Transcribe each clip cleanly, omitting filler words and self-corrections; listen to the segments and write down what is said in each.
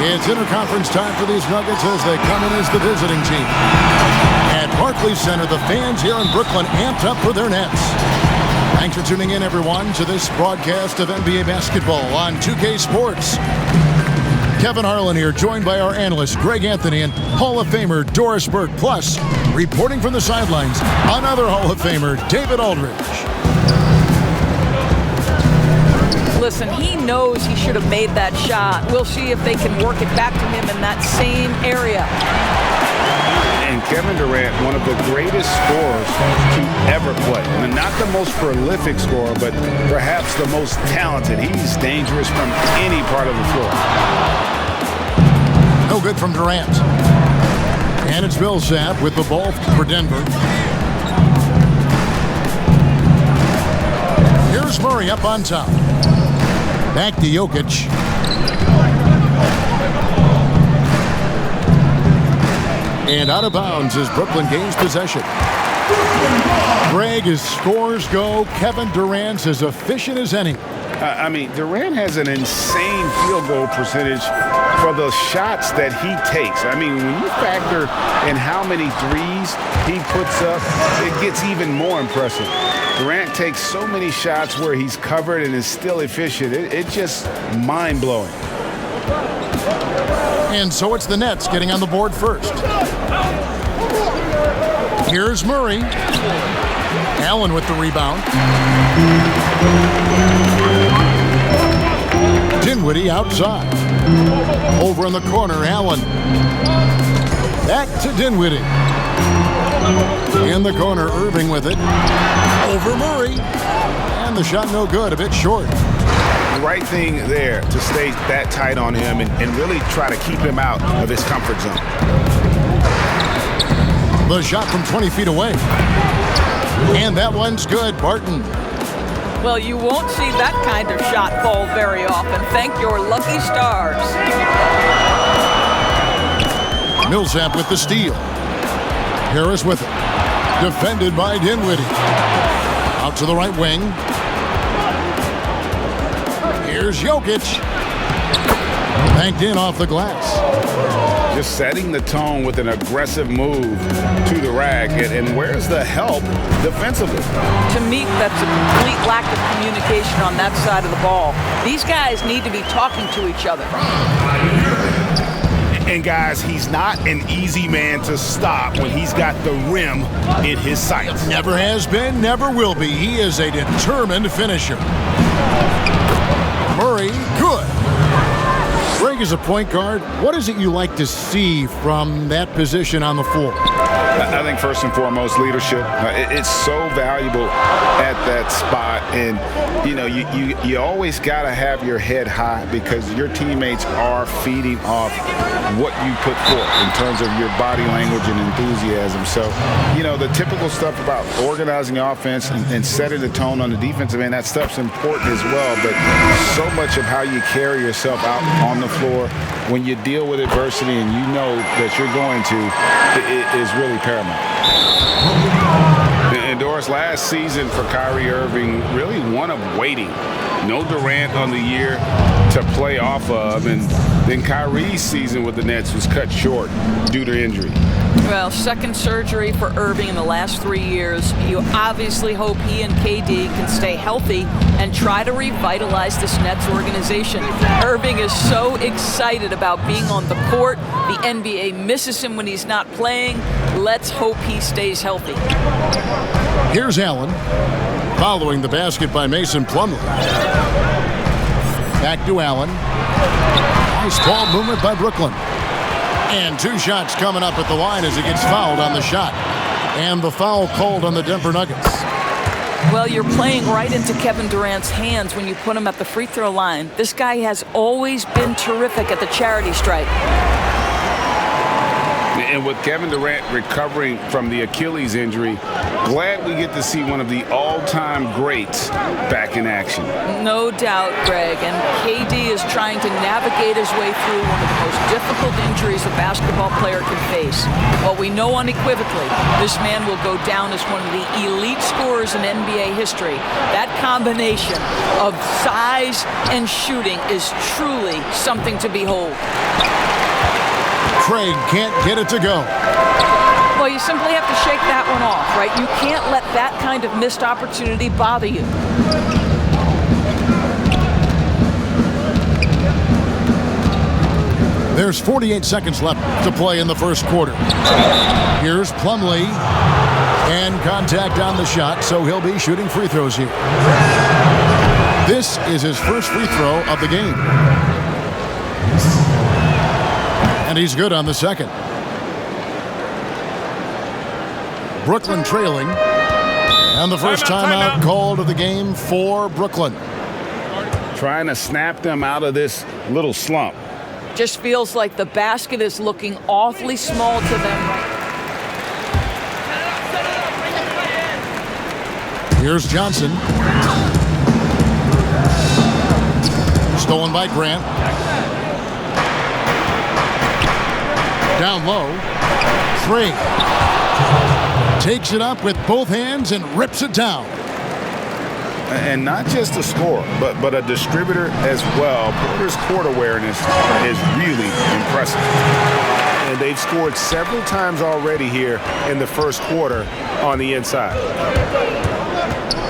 It's interconference time for these Nuggets as they come in as the visiting team. At Barclays Center, the fans here in Brooklyn amped up for their Nets. Thanks for tuning in, everyone, to this broadcast of NBA basketball on 2K Sports. Kevin Harlan here, joined by our analyst, Greg Anthony, and Hall of Famer Doris Burke. Plus, reporting from the sidelines, another Hall of Famer, David Aldridge. Listen, he knows he should have made that shot. We'll see if they can work it back to him in that same area. And Kevin Durant, one of the greatest scorers to ever play. I mean, not the most prolific scorer, but perhaps the most talented. He's dangerous from any part of the floor. No good from Durant. And it's Millsap with the ball for Denver. Here's Murray up on top. Back to Jokic. And out of bounds as Brooklyn gains possession. Greg, as scores go, Kevin Durant's as efficient as any. I mean, Durant has an insane field goal percentage for the shots that he takes. I mean, when you factor in how many threes he puts up, it gets even more impressive. Durant takes so many shots where he's covered and is still efficient. It's just mind-blowing. And so it's the Nets getting on the board first. Here's Murray. Allen with the rebound. Dinwiddie outside. Over in the corner, Allen. Back to Dinwiddie. In the corner, Irving with it. Over Murray. And the shot no good, a bit short. The right thing there to stay that tight on him and really try to keep him out of his comfort zone. The shot from 20 feet away. And that one's good, Barton. Well, you won't see that kind of shot fall very often. Thank your lucky stars. Millsap with the steal. Harris with it. Defended by Dinwiddie. Out to the right wing. Here's Jokic. Banked in off the glass. Just setting the tone with an aggressive move to the rack. And where's the help defensively? To me, that's a complete lack of communication on that side of the ball. These guys need to be talking to each other. And guys, he's not an easy man to stop when he's got the rim in his sights. Never has been, never will be. He is a determined finisher. Murray, good. Greg is a point guard. What is it you like to see from that position on the floor? I think first and foremost, leadership. It's so valuable at that spot. And, you know, you always got to have your head high because your teammates are feeding off what you put forth in terms of your body language and enthusiasm. So, you know, the typical stuff about organizing offense and setting the tone on the defensive end, that stuff's important as well. But so much of how you carry yourself out on the floor when you deal with adversity and you know that you're going to, it is really paramount. And Doris, last season for Kyrie Irving, really one of waiting. No Durant on the year to play off of, and then Kyrie's season with the Nets was cut short due to injury. Well, second surgery for Irving in the last 3 years. You obviously hope he and KD can stay healthy and try to revitalize this Nets organization. Irving is so excited about being on the court. The NBA misses him when he's not playing. Let's hope he stays healthy. Here's Allen, following the basket by Mason Plumlee. Back to Allen. Nice ball movement by Brooklyn. And two shots coming up at the line as he gets fouled on the shot. And the foul called on the Denver Nuggets. Well, you're playing right into Kevin Durant's hands when you put him at the free throw line. This guy has always been terrific at the charity stripe. And with Kevin Durant recovering from the Achilles injury, glad we get to see one of the all-time greats back in action. No doubt, Greg. And KD is trying to navigate his way through one of the most difficult injuries a basketball player can face. But we know unequivocally this man will go down as one of the elite scorers in NBA history. That combination of size and shooting is truly something to behold. Craig can't get it to go. Well, you simply have to shake that one off, right? You can't let that kind of missed opportunity bother you. There's 48 seconds left to play in the first quarter. Here's Plumlee. And contact on the shot, so he'll be shooting free throws here. This is his first free throw of the game. And he's good on the second. Brooklyn trailing. And the first timeout called of the game for Brooklyn. Trying to snap them out of this little slump. Just feels like the basket is looking awfully small to them. Here's Johnson. Stolen by Grant. Down low. Free. Takes it up with both hands and rips it down. And not just a scorer, but a distributor as well. Porter's court awareness is really impressive. And they've scored several times already here in the first quarter on the inside.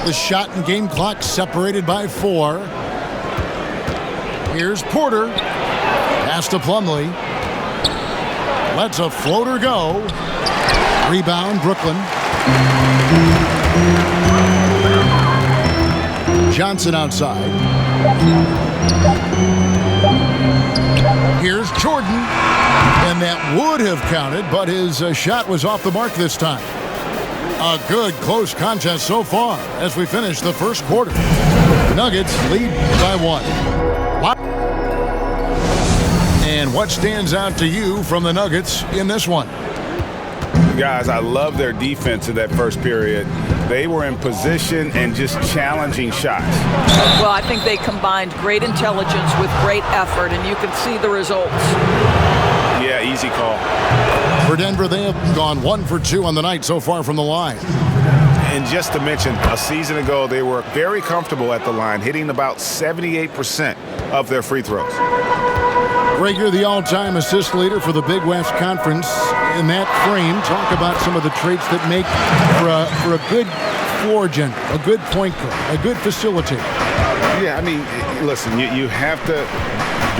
The shot and game clock separated by 4. Here's Porter. Pass to Plumlee. Lets a floater go. Rebound, Brooklyn. Johnson outside. Here's Jordan. And that would have counted, but his shot was off the mark this time. A good close contest so far as we finish the first quarter. Nuggets lead by 1. And what stands out to you from the Nuggets in this one? Guys, I love their defense in that first period. They were in position and just challenging shots. Well, I think they combined great intelligence with great effort, and you can see the results. Yeah, easy call. For Denver, they have gone 1 for 2 on the night so far from the line. And just to mention, a season ago, they were very comfortable at the line, hitting about 78% of their free throws. Greg, you're the all-time assist leader for the Big West Conference. In that frame, talk about some of the traits that make for a good floor general, a good point guard, a good facilitator. Yeah, I mean, listen, you have to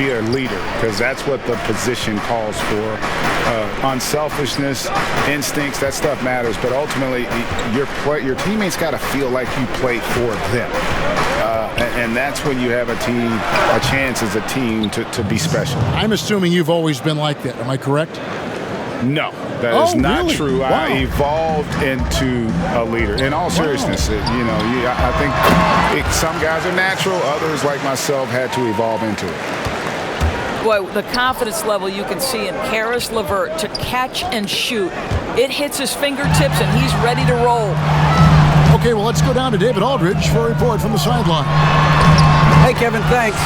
be a leader because that's what the position calls for. Unselfishness, instincts, that stuff matters. But ultimately, your teammates got to feel like you play for them. And that's when you have a chance as a team to be special. I'm assuming you've always been like that. Am I correct? No, that is not really? true. Wow. I evolved into a leader. In all seriousness, I think some guys are natural. Others, like myself, had to evolve into it. Boy, the confidence level you can see in Karis LeVert to catch and shoot. It hits his fingertips, and he's ready to roll. Okay, well, let's go down to David Aldridge for a report from the sideline. Hey, Kevin, thanks.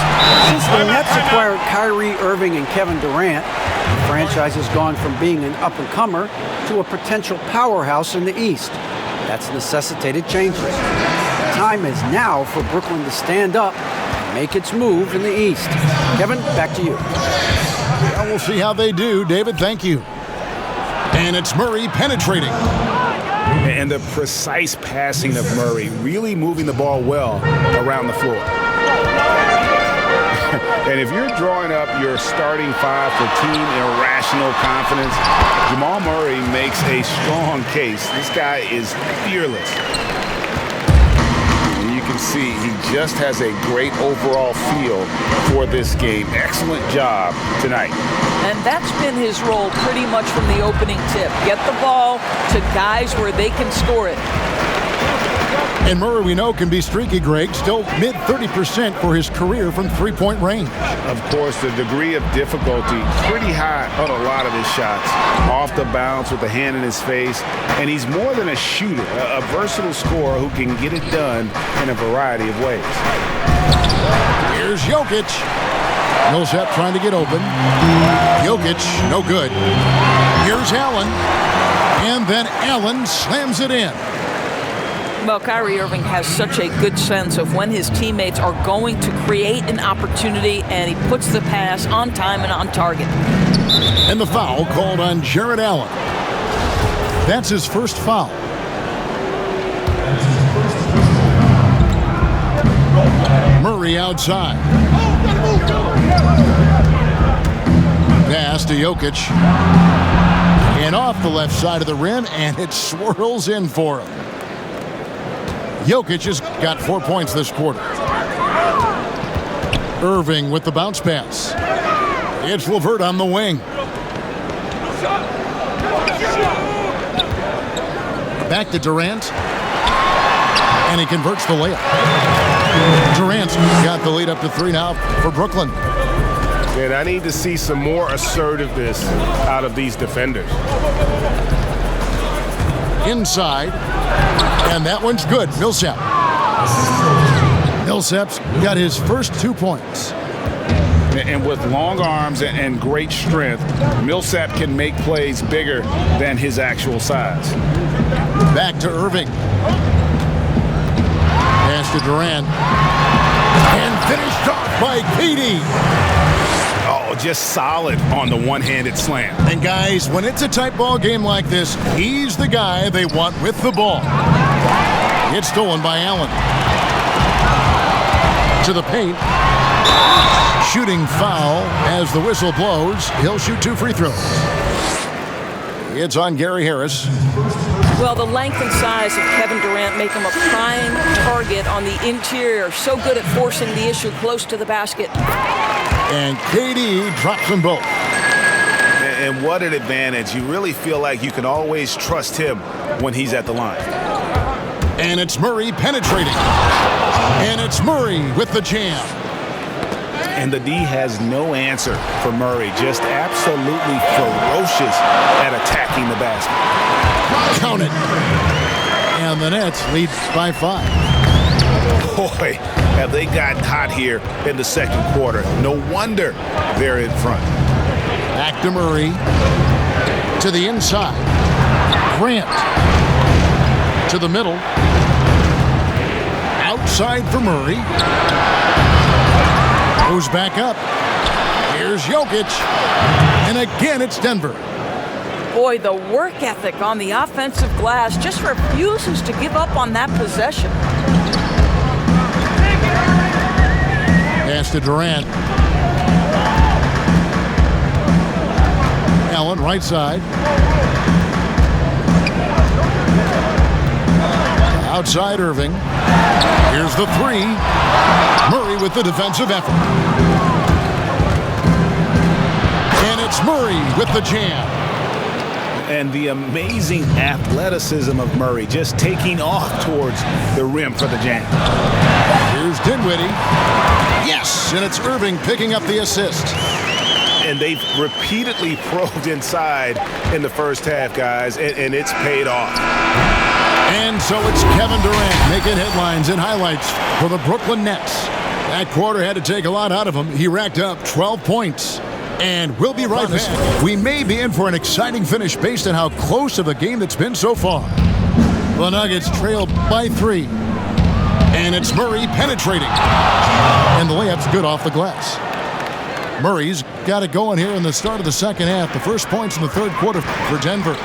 Since the Nets acquired Kyrie Irving and Kevin Durant, the franchise has gone from being an up-and-comer to a potential powerhouse in the East. That's necessitated changes. The time is now for Brooklyn to stand up and make its move in the East. Kevin, back to you. Well, we'll see how they do. David, thank you. And it's Murray penetrating. And the precise passing of Murray, really moving the ball well around the floor. And if you're drawing up your starting 5 for team irrational confidence, Jamal Murray makes a strong case. This guy is fearless. And you can see he just has a great overall feel for this game. Excellent job tonight. And that's been his role pretty much from the opening tip. Get the ball to guys where they can score it. And Murray, we know, can be streaky, Greg. Still mid 30% for his career from three-point range. Of course, the degree of difficulty pretty high on a lot of his shots. Off the bounce with the hand in his face. And he's more than a shooter, a versatile scorer who can get it done in a variety of ways. Here's Jokic. Millsap trying to get open. Jokic, no good. Here's Allen. And then Allen slams it in. Well, Kyrie Irving has such a good sense of when his teammates are going to create an opportunity, and he puts the pass on time and on target. And the foul called on Jarrett Allen. That's his first foul. Murray outside. Pass to Jokic. And off the left side of the rim, and it swirls in for him. Jokic has got 4 points this quarter. Irving with the bounce pass. It's LeVert on the wing. Back to Durant. And he converts the layup. Durant's got the lead up to 3 now for Brooklyn. And I need to see some more assertiveness out of these defenders. Inside. And that one's good. Millsap. Millsap's got his first 2 points. And with long arms and great strength, Millsap can make plays bigger than his actual size. Back to Irving. Pass to Durant. And finished off by KD. Oh, just solid on the one-handed slam. And guys, when it's a tight ball game like this, he's the guy they want with the ball. It's stolen by Allen. To the paint. Shooting foul as the whistle blows. He'll shoot 2 free throws. It's on Gary Harris. Well, the length and size of Kevin Durant make him a prime target on the interior. So good at forcing the issue close to the basket. And KD drops them both. And what an advantage. You really feel like you can always trust him when he's at the line. And it's Murray penetrating. And it's Murray with the jam. And the D has no answer for Murray. Just absolutely ferocious at attacking the basket. Count it. And the Nets lead by 5. Boy, have they gotten hot here in the second quarter. No wonder they're in front. Back to Murray. To the inside. Grant. To the middle. Outside for Murray. Goes back up. Here's Jokic. And again, it's Denver. Boy, the work ethic on the offensive glass just refuses to give up on that possession. Pass to Durant. Allen, right side. Outside Irving. Here's the 3. Murray with the defensive effort. And it's Murray with the jam. And the amazing athleticism of Murray just taking off towards the rim for the jam. Here's Dinwiddie. Yes, and it's Irving picking up the assist. And they've repeatedly probed inside in the first half, guys, and it's paid off. And so it's Kevin Durant making headlines and highlights for the Brooklyn Nets. That quarter had to take a lot out of him. He racked up 12 points. And we'll be right back. We may be in for an exciting finish based on how close of a game that's been so far. The Nuggets trailed by 3. And it's Murray penetrating. And the layup's good off the glass. Murray's got it going here in the start of the second half. The first points in the third quarter for Denver.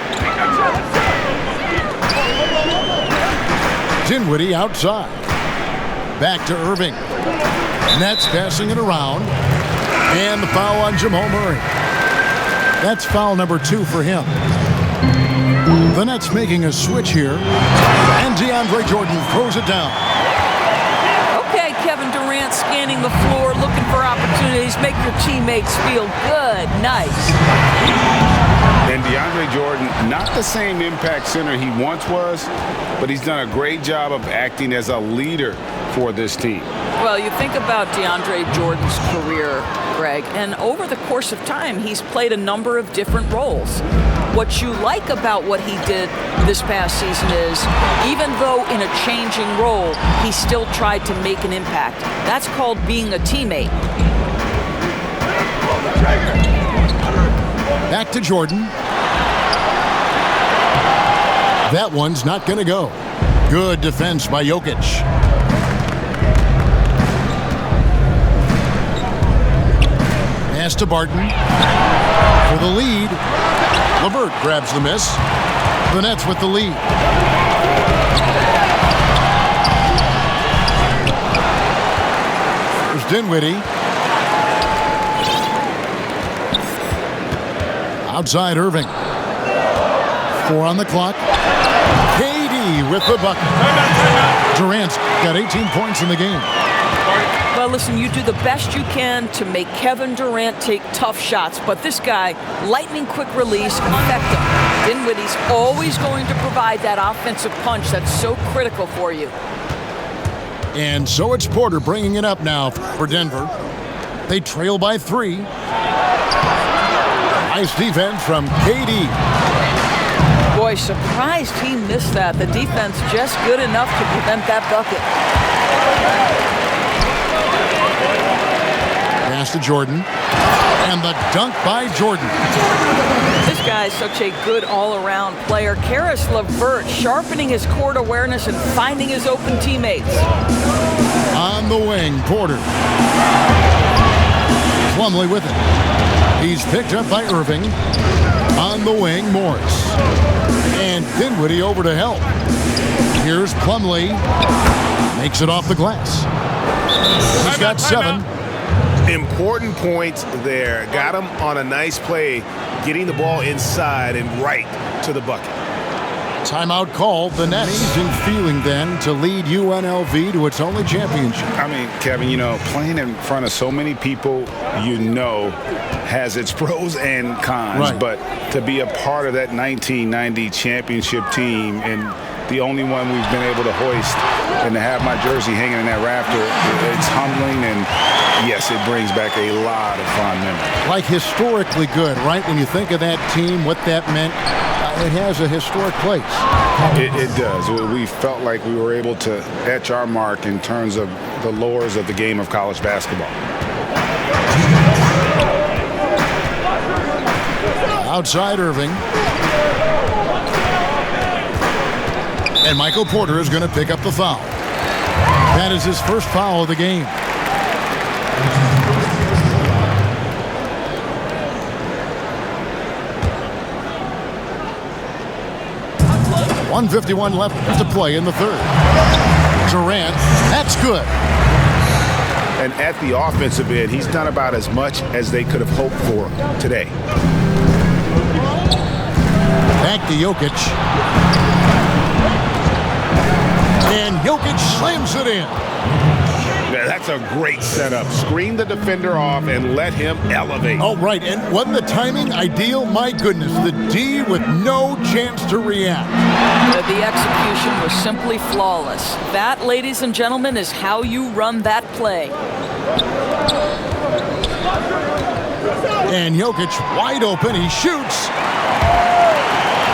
Dinwiddie outside. Back to Irving. Nets passing it around. And the foul on Jamal Murray. That's foul number 2 for him. The Nets making a switch here. And DeAndre Jordan throws it down. Okay, Kevin Durant scanning the floor, looking for opportunities. Make your teammates feel good. Nice. And DeAndre Jordan, not the same impact center he once was, but he's done a great job of acting as a leader for this team. Well, you think about DeAndre Jordan's career, Greg, and over the course of time, he's played a number of different roles. What you like about what he did this past season is, even though in a changing role, he still tried to make an impact. That's called being a teammate. Back to Jordan. That one's not going to go. Good defense by Jokic. Pass to Barton. For the lead. LeVert grabs the miss. The Nets with the lead. There's Dinwiddie. Outside Irving. 4 on the clock. KD with the bucket. Durant's got 18 points in the game. Well, listen, you do the best you can to make Kevin Durant take tough shots, but this guy, lightning quick release, effective. Dinwiddie's always going to provide that offensive punch that's so critical for you. And so it's Porter bringing it up now for Denver. They trail by 3. Nice defense from KD. Boy, surprised he missed that. The defense just good enough to prevent that bucket. Pass to Jordan. And the dunk by Jordan. This guy's such a good all-around player. Karis LeVert sharpening his court awareness and finding his open teammates. On the wing, Porter. Plumlee with it. He's picked up by Irving. On the wing, Morris. And Dinwiddie over to help. Here's Plumlee. Makes it off the glass. He's got 7. Important points there. Got him on a nice play, getting the ball inside and right to the bucket. Timeout called. The Nets. Amazing feeling then to lead UNLV to its only championship. I mean, Kevin, playing in front of so many people, has its pros and cons. Right. But to be a part of that 1990 championship team and the only one we've been able to hoist and to have my jersey hanging in that rafter, it's humbling, and yes, it brings back a lot of fond memories. Like historically good, right? When you think of that team, what that meant, it has a historic place. It does. We felt like we were able to etch our mark in terms of the lores of the game of college basketball. Outside Irving. And Michael Porter is going to pick up the foul. That is his first foul of the game. .151 left to play in the third. Durant, that's good. And at the offensive end, he's done about as much as they could have hoped for today. Back to Jokic. And Jokic slams it in. Yeah, that's a great setup. Screen the defender off and let him elevate. Oh, right. And wasn't the timing ideal? My goodness, the D with no chance to react. The execution was simply flawless. That, ladies and gentlemen, is how you run that play. And Jokic wide open. He shoots.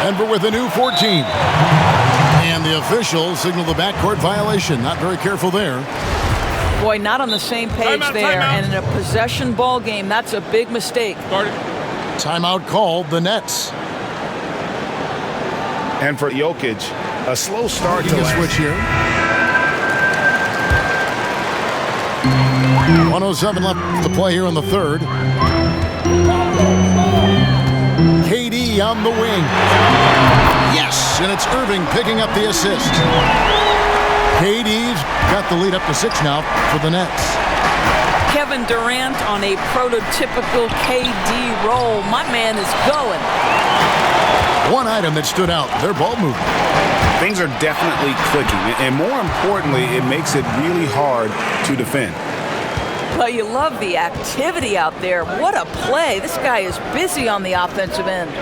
Denver with a new 14. And the officials signal the backcourt violation. Not very careful there. Boy, not on the same page there. And in a possession ball game, that's a big mistake. Timeout called. The Nets. And for Jokic, a slow start to switch here. 107 left to play here in the third. KD on the wing. Yes, and it's Irving picking up the assist. KD's got the lead up to 6 now for the Nets. Kevin Durant on a prototypical KD roll. My man is going. One item that stood out, their ball movement. Things are definitely clicking, and more importantly, it makes it really hard to defend. Well, you love the activity out there. What a play. This guy is busy on the offensive end.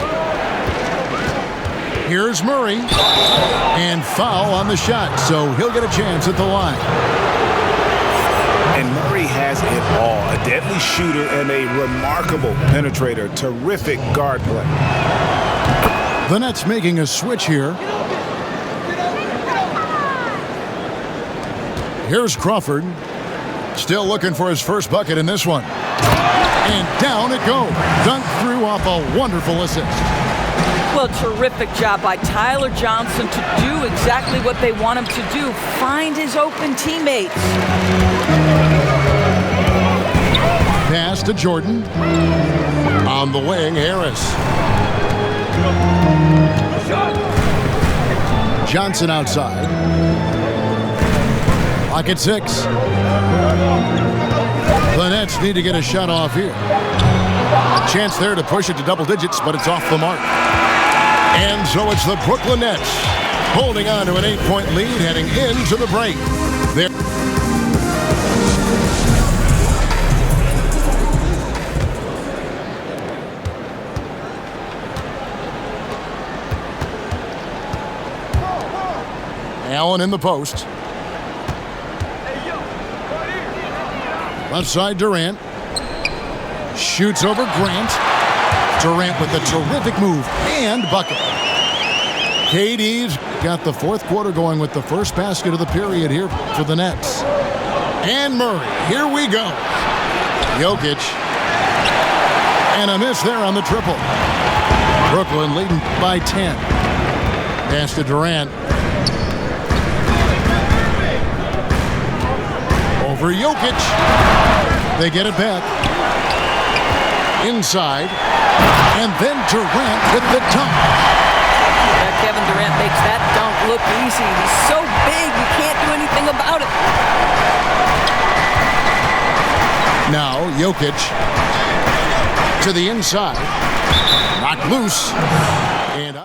Here's Murray. And foul on the shot, so he'll get a chance at the line. And Murray has it all. A deadly shooter and a remarkable penetrator. Terrific guard play. The Nets making a switch here. Here's Crawford. Still looking for his first bucket in this one. And down it goes. Dunked through off a wonderful assist. Well, terrific job by Tyler Johnson to do exactly what they want him to do. Find his open teammates. Pass to Jordan. On the wing, Harris. Johnson outside. Lock at 6. The Nets need to get a shot off here. Chance there to push it to double digits, but it's off the mark. And so it's the Brooklyn Nets holding on to an 8-point lead heading into the break. Allen in the post. Left side, Durant. Shoots over Grant. Durant with a terrific move and bucket. KD's got the fourth quarter going with the first basket of the period here for the Nets. And Murray, here we go. Jokic. And a miss there on the triple. Brooklyn leading by 10. Pass to Durant. Over Jokic. They get it back. Inside. And then Durant with the dunk. Kevin Durant makes that dunk look easy. He's so big, you can't do anything about it. Now Jokic to the inside. Knocked loose. And